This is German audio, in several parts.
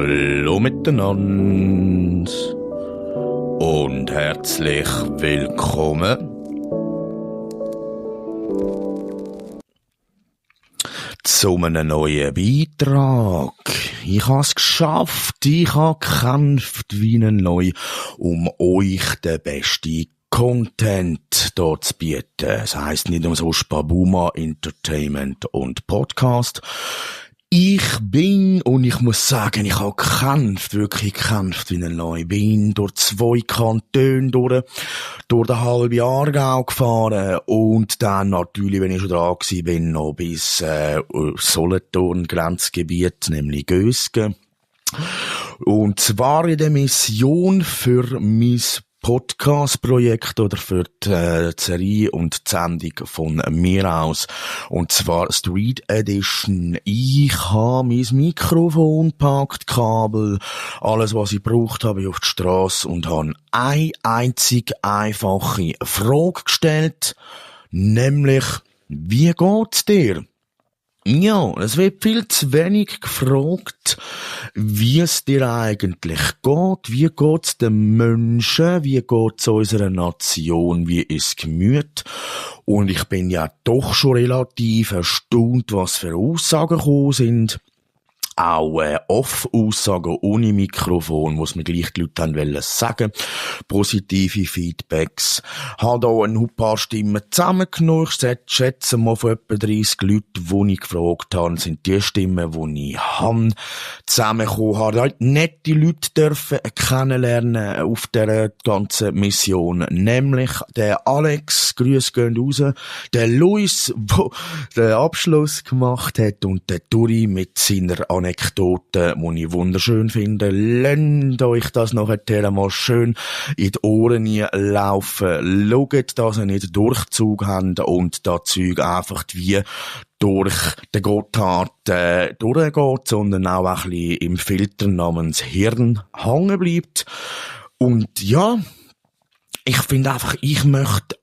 Hallo miteinander und herzlich willkommen zu einem neuen Beitrag. Ich habe es geschafft, ich habe gekämpft wie ein Neu, um euch den besten Content hier zu bieten. Das heisst nicht umsonst Babuma Entertainment und Podcast. Ich bin, und ich muss sagen, ich habe gekämpft, wirklich gekämpft wie ein Neu. Bin durch 2 Kantone durch den halben Aargau gefahren und dann natürlich, wenn ich schon da bin, noch bis Solothurn, Grenzgebiet, nämlich Gösgen. Und zwar in der Mission für mein Podcast-Projekt oder für die Serie und die Sendung von mir aus. Und zwar Street Edition. Ich habe mein Mikrofon gepackt, Kabel, alles was ich braucht habe, auf die Strasse und habe eine einzige einfache Frage gestellt, nämlich, wie geht's dir? Ja, es wird viel zu wenig gefragt, wie es dir eigentlich geht, wie geht's den Menschen, wie geht's unserer Nation, wie ist Gemüt. Und ich bin ja doch schon relativ erstaunt, was für Aussagen gekommen sind. Auch Off-Aussagen ohne Mikrofon, muss mir gleich die Leute haben wollen sagen. Positive Feedbacks. Habe da ein paar Stimmen zusammengenommen. Ich schätze mal von etwa 30 Leuten, die ich gefragt habe, sind die Stimmen, die ich habe, zusammengekommen. Habe halt nette Leute dürfen kennenlernen auf dieser ganzen Mission. Nämlich der Alex, Grüße gehen raus, der Luis, der den Abschluss gemacht hat, und der Turi mit seiner Anekdoten, die ich wunderschön finde. Lasst euch das nachher mal schön in die Ohren laufen. Schaut, dass ihr nicht Durchzug habt und das Zeug einfach wie durch den Gotthard durchgeht, sondern auch ein bisschen im Filter namens Hirn hängen bleibt. Und ja, ich finde einfach, ich möchte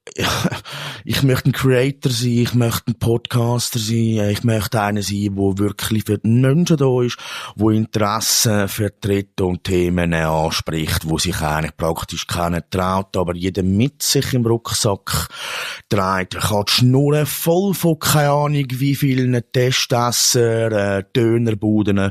ein Creator sein, ich möchte ein Podcaster sein, ich möchte einer sein, der wirklich für den Menschen da ist, der Interessen vertritt und Themen anspricht, wo sich eigentlich praktisch keiner traut, aber jeder mit sich im Rucksack trägt. Ich habe die Schnurren voll von keine Ahnung wie vielen Testesser, Dönerbuden,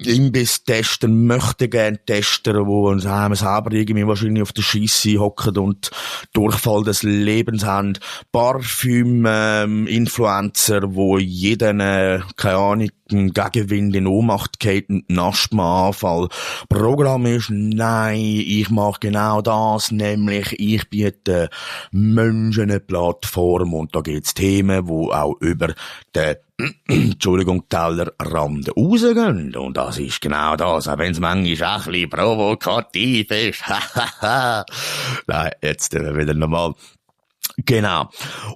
Imbiss-Tester, möchte gern Tester, wo uns selber irgendwie wahrscheinlich auf der Scheisse hocken und Durchfall des Lebens haben. Parfüm-Influencer, wo jeden, keine Ahnung, Gegenwind in Ohnmacht geht und Asthma-Anfall. Programm ist, nein, ich mache genau das, nämlich ich biete Menschen eine Plattform und da geht's Themen, wo auch über den Tellerrand rausgehen. Und das ist genau das, auch wenn es manchmal auch ein bisschen provokativ ist. Nein, jetzt wieder nochmal. Genau.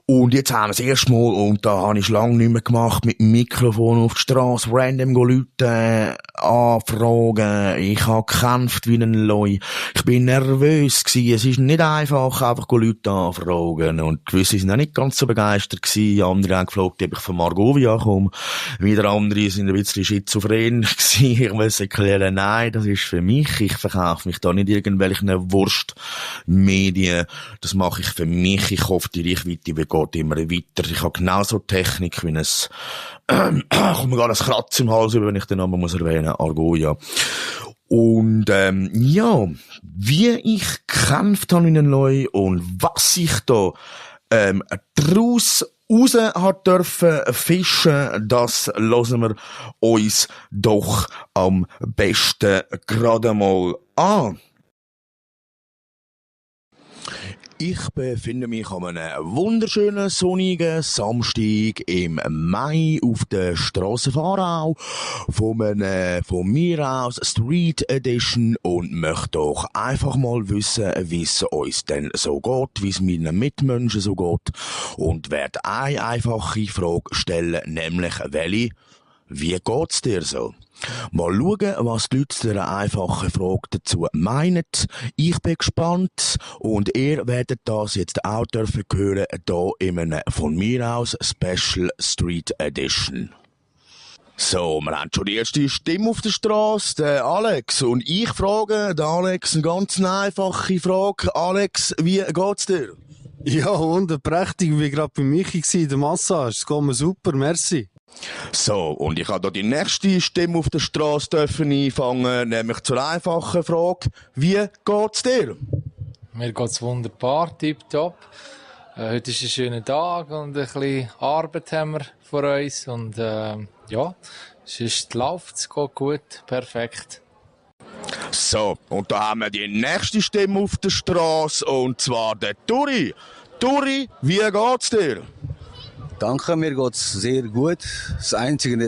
Und jetzt haben wir das erste Mal, und da habe ich lange nicht mehr gemacht, mit dem Mikrofon auf die Strasse, random Leute anfragen. Ich habe gekämpft wie ein Leu. Ich bin nervös gewesen. Es ist nicht einfach Leute anfragen. Und gewisse sind auch nicht ganz so begeistert gewesen. Andere haben gefragt, ob ich von Margovia komme. Wieder andere sind ein bisschen schizophren gewesen. Ich muss erklären, nein, das ist für mich. Ich verkaufe mich da nicht irgendwelchen Wurstmedien. Das mache ich für mich. Ich hoffe, die Reichweite geht immer weiter. Ich habe genauso Technik wie kommt mir gar ein Kratz im Hals, wenn ich den Namen muss erwähnen, Argoia. Und ja, wie ich gekämpft habe in den Leuten und was ich da daraus raus hat dürfen fischen, das lassen wir uns doch am besten gerade mal an. Ich befinde mich an einem wunderschönen sonnigen Samstag im Mai auf der Strasse Aarau von mir aus Street Edition und möchte doch einfach mal wissen, wie es uns denn so geht, wie es meinen Mitmenschen so geht, und werde eine einfache Frage stellen, nämlich welche: Wie geht's dir so? Mal schauen, was die Leute zu einer einfachen Frage dazu meinen. Ich bin gespannt und ihr werdet das jetzt auch dürfen hören, hier in einem von mir aus Special Street Edition. So, wir haben schon die erste Stimme auf der Straße, der Alex. Und ich frage den Alex eine ganz einfache Frage. Alex, wie geht's dir? Ja, wunderprächtig, wie gerade bei Michi in der Massage. Es geht mir super, merci. So, und ich habe da die nächste Stimme auf der Straße einfangen, nämlich zur einfachen Frage. Wie geht's dir? Mir geht's wunderbar, tipptopp. Heute ist ein schöner Tag und ein bisschen Arbeit haben wir vor uns. Und ja, sonst läuft's, geht gut, perfekt. So, und da haben wir die nächste Stimme auf der Straße, und zwar der Turi. Turi, wie geht's dir? Danke, mir geht's sehr gut. Das Einzige,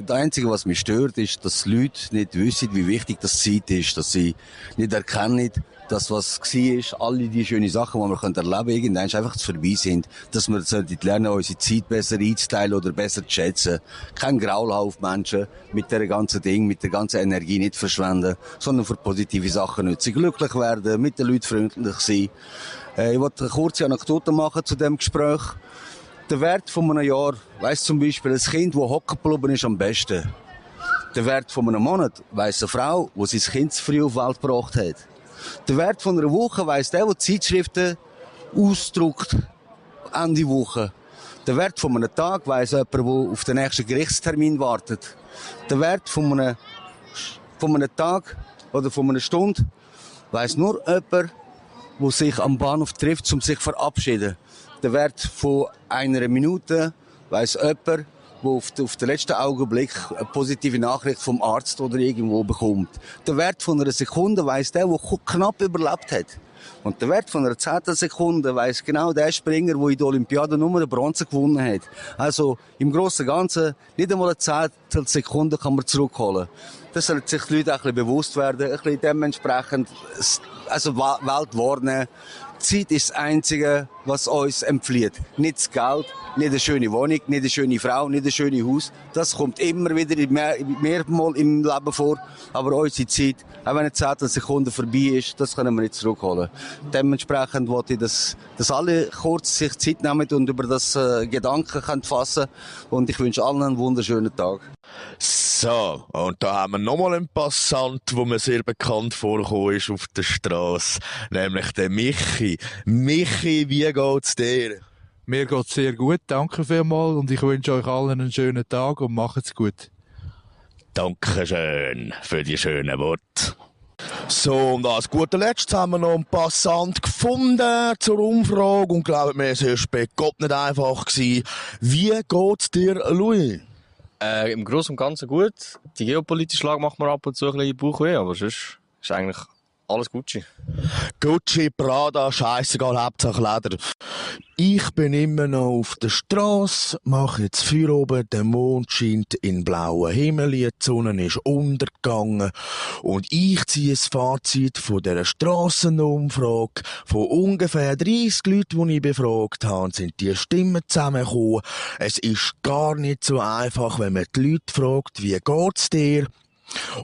was mich stört, ist, dass Leute nicht wissen, wie wichtig das Zeit ist, dass sie nicht erkennen, dass was war, alle die schönen Sachen, die wir erleben können, irgendwann einfach zu vorbei sind, dass wir lernen, unsere Zeit besser einzuteilen oder besser zu schätzen. Kein Graulaufmenschen mit der ganzen Ding, mit der ganzen Energie nicht verschwenden, sondern für positive Sachen nutzen. Glücklich werden, mit den Leuten freundlich sein. Ich wollte eine kurze Anekdote machen zu dem Gespräch. Der Wert von einem Jahr weiss zum Beispiel ein Kind, das hocken geblieben ist, am besten. Der Wert von einem Monat weiss eine Frau, die sein Kind zu früh auf die Welt gebracht hat. Der Wert von einer Woche weiss der Zeitschriften ausdruckt, Ende Woche. Der Wert von einem Tag weiss jemand, der auf den nächsten Gerichtstermin wartet. Der Wert von einem Tag oder von einer Stunde weiss nur jemand, der sich am Bahnhof trifft, um sich zu verabschieden. Der Wert von einer Minute weiss jemand, der auf den letzten Augenblick eine positive Nachricht vom Arzt oder irgendwo bekommt. Der Wert von einer Sekunde weiss der knapp überlebt hat. Und der Wert von einer Zehntelsekunde weiss genau der Springer, der in der Olympiade nur den Bronze gewonnen hat. Also im Großen und Ganzen nicht einmal eine Zehntelsekunde kann man zurückholen. Das sollten sich die Leute ein bisschen bewusst werden, ein bisschen dementsprechend Welt wahrnehmen. Zeit ist das Einzige, was uns entflieht. Nicht das Geld, nicht eine schöne Wohnung, nicht eine schöne Frau, nicht ein schönes Haus. Das kommt immer wieder mehrmals im Leben vor. Aber unsere Zeit, auch wenn eine Zehntelsekunde vorbei ist, das können wir nicht zurückholen. Dementsprechend wollte ich, dass alle kurz sich Zeit nehmen und über das Gedanken fassen können. Und ich wünsche allen einen wunderschönen Tag. So, und da haben wir nochmal einen Passant, wo mir sehr bekannt vorgekommen ist auf der Straße, nämlich der Michi. Michi, wie geht's dir? Mir geht's sehr gut, danke vielmals, und ich wünsche euch allen einen schönen Tag und macht's gut. Dankeschön für die schönen Worte. So, und als guter Letztes haben wir noch einen Passant gefunden zur Umfrage, und glaubt mir, es ist bei Gott nicht einfach gewesen. Wie geht's dir, Louis? Im Großen und Ganzen gut. Die geopolitische Lage macht mir ab und zu ein bisschen Bauchweh, aber sonst ist eigentlich alles Gucci. Gucci, Prada, scheissegal, Hauptsache Leder. Ich bin immer noch auf der Straße, mache jetzt Feuer oben, der Mond scheint in blauen Himmel, die Sonne ist untergegangen, und ich ziehe das Fazit von dieser Strassenumfrage. Von ungefähr 30 Leuten, die ich befragt habe, sind die Stimmen zusammengekommen. Es ist gar nicht so einfach, wenn man die Leute fragt, wie geht's dir?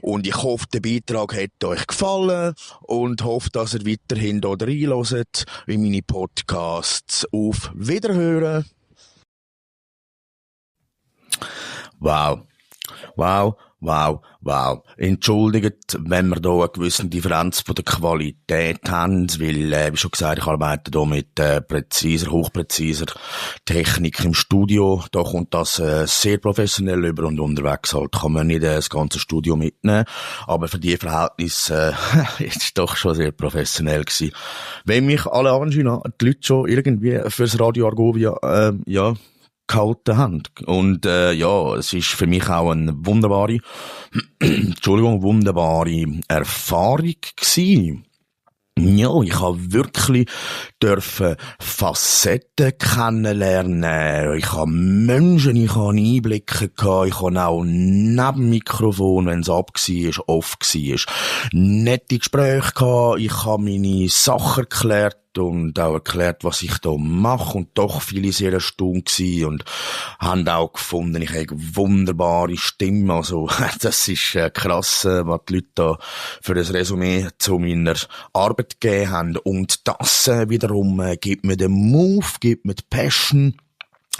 Und ich hoffe, der Beitrag hat euch gefallen und hoffe, dass ihr weiterhin hier reinhört in meine Podcasts. Auf Wiederhören. Wow. Entschuldigt, wenn wir hier eine gewisse Differenz von der Qualität haben, weil, wie schon gesagt, ich arbeite hier mit hochpräziser Technik im Studio. Da kommt das sehr professionell über, und unterwegs halt kann man nicht das ganze Studio mitnehmen. Aber für die Verhältnisse ist es doch schon sehr professionell gewesen. Wenn mich alle anderen die Leute schon irgendwie fürs Radio Argovia, gehalten haben. Und es ist für mich auch eine wunderbare Erfahrung gewesen. Ja, ich habe wirklich Facetten kennenlernen. Ich habe Menschen, ich habe Einblicke gehabt. Ich habe auch neben Mikrofon, wenn es ab war, off war, nette Gespräche gehabt. Ich habe meine Sachen erklärt und auch erklärt, was ich da mache, und doch viele sehr erstaunt gewesen und haben auch gefunden, ich habe eine wunderbare Stimme. Also, das ist krass, was die Leute da für ein Resümee zu meiner Arbeit gegeben haben. Und das wiederum gibt mir den Move, gibt mir die Passion,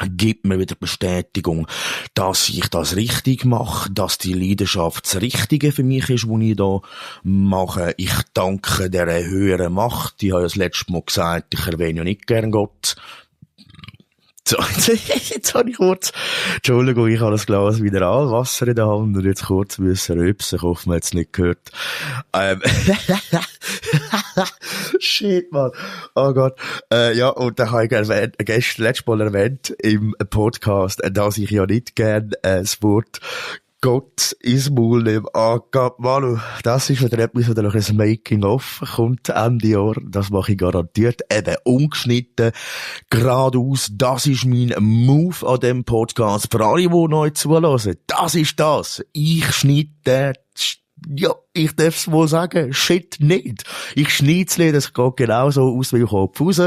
gibt mir wieder Bestätigung, dass ich das richtig mache, dass die Leidenschaft das Richtige für mich ist, was ich da mache. Ich danke der höheren Macht. Ich habe ja das letzte Mal gesagt, ich erwähne ja nicht gern Gott. So, jetzt habe ich kurz, Entschuldigung, ich habe das Glas wieder an, Wasser in der Hand und jetzt kurz müssen rülpsen, ich hoffe, man hat es nicht gehört. Shit, man. Oh Gott. Ja, und dann habe ich letztes Mal erwähnt im Podcast, dass ich ja nicht gern das Wort Gott ins Maul nehmen. Ah, Gott, Manu, das ist wieder etwas, wo noch ein Making-of kommt Ende Jahr. Das mache ich garantiert. Eben ungeschnitten, geradeaus. Das ist mein Move an dem Podcast. Für alle, die neu zuhören, das ist das. Ich schneide ja, ich darf's wohl sagen, shit nicht. Ich schneid's, das geht genauso aus wie Kopf raus.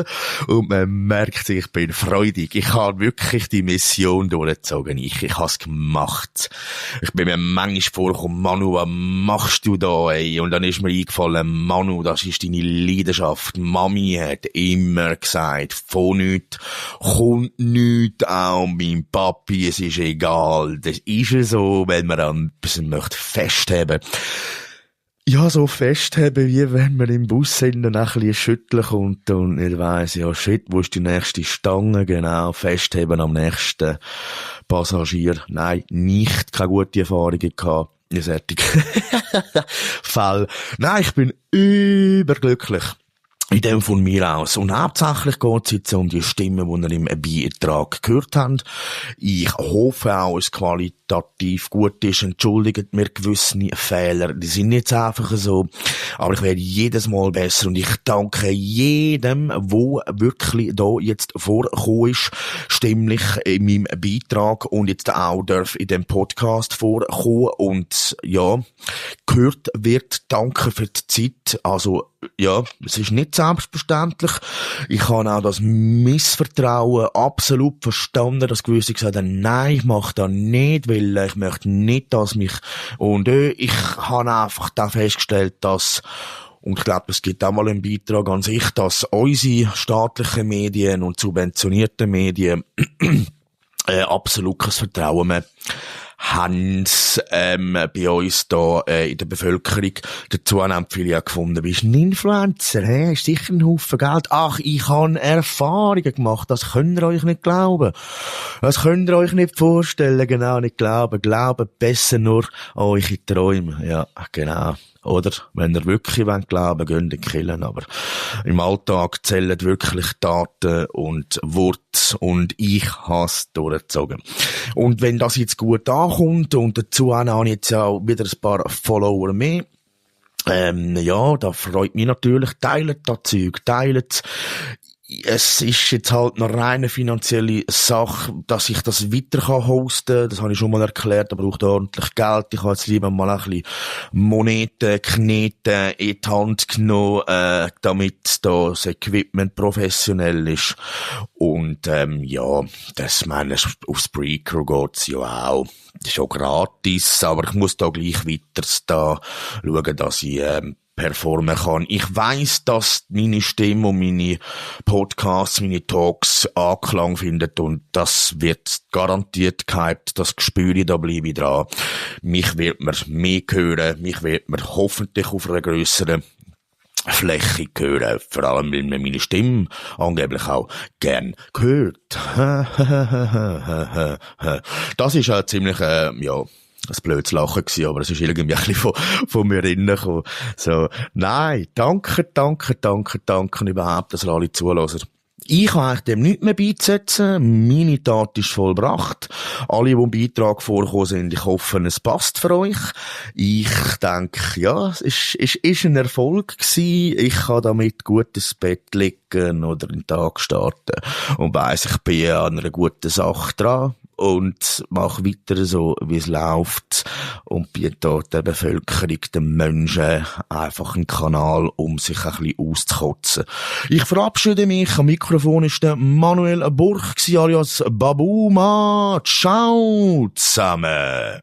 Und man merkt, ich bin freudig. Ich habe wirklich die Mission durchgezogen. Ich hab's gemacht. Ich bin mir manchmal vorgekommen, Manu, was machst du da, ey? Und dann ist mir eingefallen, Manu, das ist deine Leidenschaft. Mami hat immer gesagt, von nichts kommt nichts, auch mein Papi, es ist egal. Das ist so, wenn man an etwas möchte festheben. Ja, so festheben, wie wenn man im Bus hinten ein bisschen schütteln kommt und nicht weiss, ja, shit, wo ist die nächste Stange? Genau, festheben am nächsten Passagier. Nein, nicht, keine gute Erfahrungen gehabt. Fertig. Fall. Nein, ich bin überglücklich. In dem von mir aus. Und hauptsächlich geht es jetzt um die Stimmen, die ihr im Beitrag gehört habt. Ich hoffe auch, es qualitativ gut ist. Entschuldigt mir gewisse Fehler. Die sind jetzt einfach so. Aber ich werde jedes Mal besser. Und ich danke jedem, wo wirklich da jetzt vorgekommen ist, stimmlich in meinem Beitrag und jetzt auch darf in dem Podcast vorkommen. Und ja, gehört wird. Danke für die Zeit. Also, ja, es ist nicht selbstverständlich. Ich habe auch das Missvertrauen absolut verstanden, dass gewisse gesagt haben, nein, ich mache das nicht, weil ich möchte nicht, dass mich, und ich habe einfach da festgestellt, dass, und ich glaube, es gibt auch mal einen Beitrag an sich, dass unsere staatlichen Medien und subventionierten Medien absolut kein Vertrauen mehr haben bei uns da in der Bevölkerung. Dazu haben viele auch gefunden, bist ein Influencer, hast sicher einen Haufen Geld. Ach, ich habe Erfahrungen gemacht, das könnt ihr euch nicht glauben. Das könnt ihr euch nicht vorstellen, genau, nicht glauben. Glauben besser nur an eure Träume. Ja, genau. Oder, wenn ihr wirklich glauben wollt, geht ihr killen. Aber im Alltag zählen wirklich Taten und Worte und ich has durchgezogen. Und wenn das jetzt gut ankommt und dazu habe ich jetzt auch wieder ein paar Follower mehr, ja, da freut mich natürlich. Teilt das Zeug, teilt. Es ist jetzt halt eine reine finanzielle Sache, dass ich das weiter hosten kann. Das habe ich schon mal erklärt, aber braucht ordentlich Geld. Ich habe jetzt lieber mal ein bisschen Moneten, Knete in die Hand genommen, damit da das Equipment professionell ist. Und, ja, das meine ich, auf Spreaker geht's ja auch. Das ist auch gratis, aber ich muss da gleich weiter da schauen, dass ich, performen kann. Ich weiss, dass meine Stimme und meine Podcasts, meine Talks Anklang findet und das wird garantiert gehypt, das spüre ich, da bleibe ich dran. Mich wird man mehr hören, mich wird man hoffentlich auf einer grösseren Fläche hören, vor allem, weil man meine Stimme angeblich auch gern hört. Das ist halt ziemlich, ja, ein blödes Lachen gewesen, aber es ist irgendwie ein bisschen von mir reingekommen. So, nein, danke überhaupt, dass ihr alle zuhören. Ich kann eigentlich dem nichts mehr beizusetzen. Meine Tat ist vollbracht. Alle, die im Beitrag vorgekommen sind, ich hoffe, es passt für euch. Ich denke, ja, es ist ein Erfolg gewesen. Ich kann damit gut ins Bett liegen oder in den Tag starten und weiss, ich bin an einer guten Sache dran. Und mach weiter so, wie es läuft und biete dort der Bevölkerung, den Menschen einfach einen Kanal, um sich ein bisschen auszukotzen. Ich verabschiede mich. Am Mikrofon ist der Manuel Burch alias Babuma. Ciao zusammen.